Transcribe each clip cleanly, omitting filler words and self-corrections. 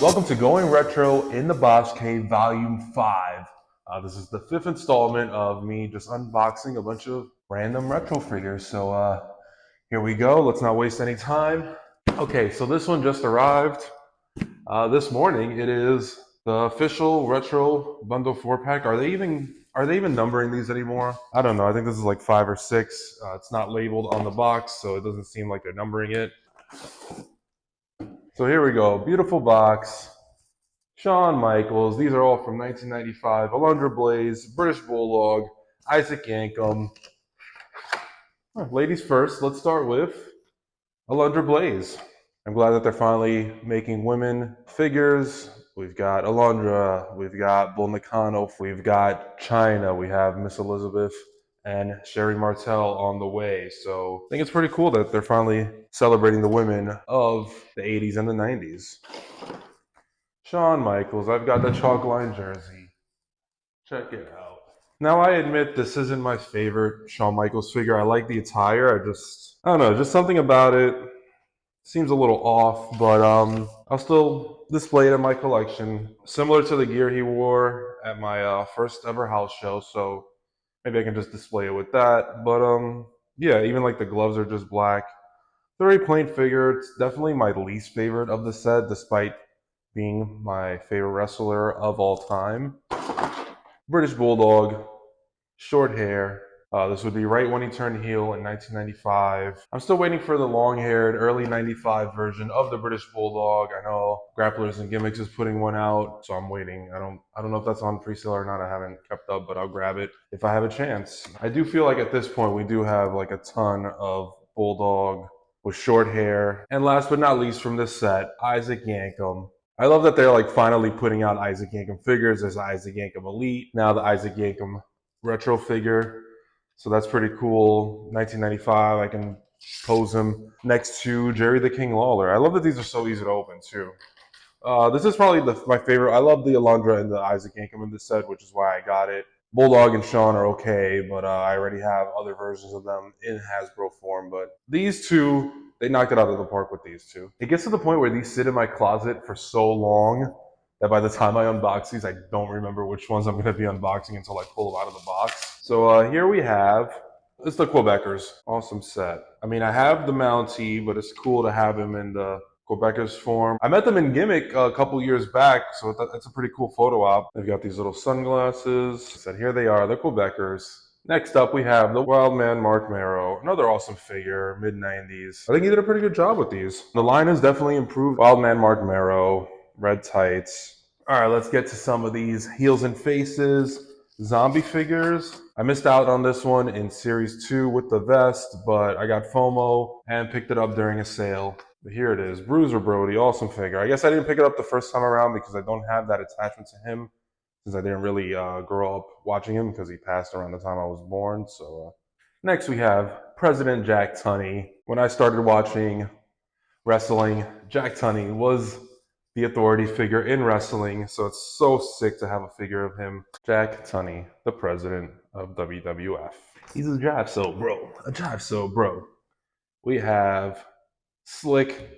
Welcome to Going Retro in the Bosch Cave Volume 5. This is the fifth installment of me just unboxing a bunch of random retro figures. So here we go. Let's not waste any time. Okay, so this one just arrived this morning. It is the official Retro Bundle 4-pack. Are they even numbering these anymore? I don't know. I think this is like 5 or 6. It's not labeled on the box, so it doesn't seem like they're numbering it. So here we go. Beautiful box. Shawn Michaels. These are all from 1995. Alundra Blaze, British Bulldog, Isaac Yankem. Ladies first. Let's start with Alundra Blaze. I'm glad that they're finally making women figures. We've got Alundra, we've got Bull Nakano, we've got China, we have Miss Elizabeth and Sherry Martel on the way. So I think it's pretty cool that they're finally celebrating the women of the 80s and the 90s. Shawn Michaels, I've got the chalk line jersey. Check it out. Now I admit this isn't my favorite Shawn Michaels figure. I like the attire. I don't know, just something about it seems a little off, but I'll still display it in my collection. Similar to the gear he wore at my first ever house show, so maybe I can just display it with that. But yeah, even like the gloves are just black. Very plain figure. It's definitely my least favorite of the set, despite being my favorite wrestler of all time. British Bulldog, short hair. This would be right when he turned heel in 1995. I'm still waiting for the long-haired, early 95 version of the British Bulldog. I know Grapplers and Gimmicks is putting one out, so I'm waiting. I don't know if that's on pre-sale or not. I haven't kept up, but I'll grab it if I have a chance. I do feel like at this point we do have like a ton of Bulldog with short hair. And last but not least from this set, Isaac Yankem. I love that they're like finally putting out Isaac Yankem figures. There's Isaac Yankem Elite, now the Isaac Yankem retro figure. So that's pretty cool. 1995, I can pose him next to Jerry the King Lawler. I love that these are so easy to open too. This is probably my favorite. I love the Alundra and the Isaac Yankem in this set, which is why I got it. Bulldog and Shawn are okay, but I already have other versions of them in Hasbro form. But these two, they knocked it out of the park with these two. It gets to the point where these sit in my closet for so long that by the time I unbox these, I don't remember which ones I'm going to be unboxing until I pull them out of the box. So here we have, it's the Quebecers. Awesome set. I mean, I have the Mountie, but it's cool to have him in the Quebecers form. I met them in Gimmick a couple years back, so that's a pretty cool photo op. They've got these little sunglasses. So here they are, the Quebecers. Next up, we have the Wildman Mark Marrow, another awesome figure, mid-90s. I think he did a pretty good job with these. The line has definitely improved. Wildman Mark Marrow, red tights. All right, let's get to some of these heels and faces. Zombie figures. I missed out on this one in Series 2 with the vest, but I got FOMO and picked it up during a sale. But here it is, Bruiser Brody, awesome figure. I guess I didn't pick it up the first time around because I don't have that attachment to him, since I didn't really grow up watching him because he passed around the time I was born. So next we have President Jack Tunney. When I started watching wrestling, Jack Tunney was the authority figure in wrestling, so it's so sick to have a figure of him. Jack Tunney, the president of WWF. He's a jive so bro, a jive so bro. We have Slick,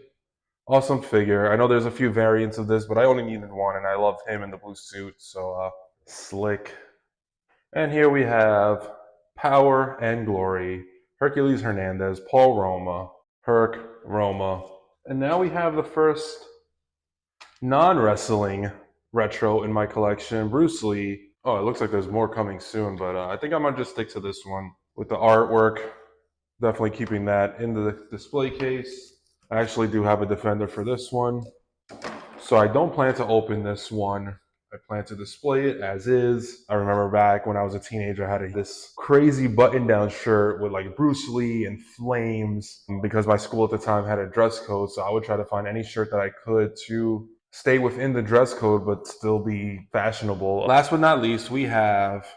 awesome figure. I know there's a few variants of this, but I only needed one, and I loved him in the blue suit, so Slick. And here we have Power and Glory, Hercules Hernandez, Paul Roma, Herc, Roma. And now we have the first non-wrestling retro in my collection, Bruce Lee. Oh, it looks like there's more coming soon, but I think I might just stick to this one with the artwork. Definitely keeping that in the display case. I actually do have a Defender for this one, so I don't plan to open this one. I plan to display it as is. I remember back when I was a teenager, I had this crazy button-down shirt with like Bruce Lee and flames because my school at the time had a dress code, so I would try to find any shirt that I could to stay within the dress code but still be fashionable. Last but not least, we have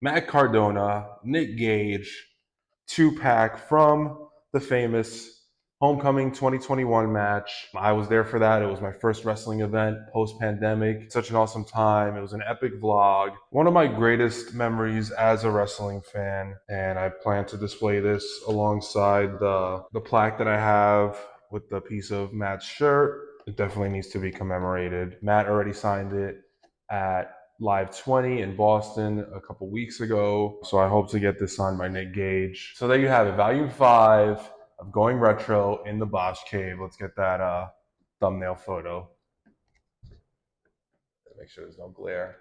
Matt Cardona, Nick Gage, 2-pack from the famous Homecoming 2021 match. I was there for that. It was my first wrestling event post-pandemic. Such an awesome time. It was an epic vlog. One of my greatest memories as a wrestling fan. And I plan to display this alongside the plaque that I have with the piece of Matt's shirt. It definitely needs to be commemorated. Matt already signed it at Live 20 in Boston a couple weeks ago. So I hope to get this signed by Nick Gage. So there you have it, Volume 5 of Going Retro in the Bosch Cave. Let's get that thumbnail photo. Make sure there's no glare.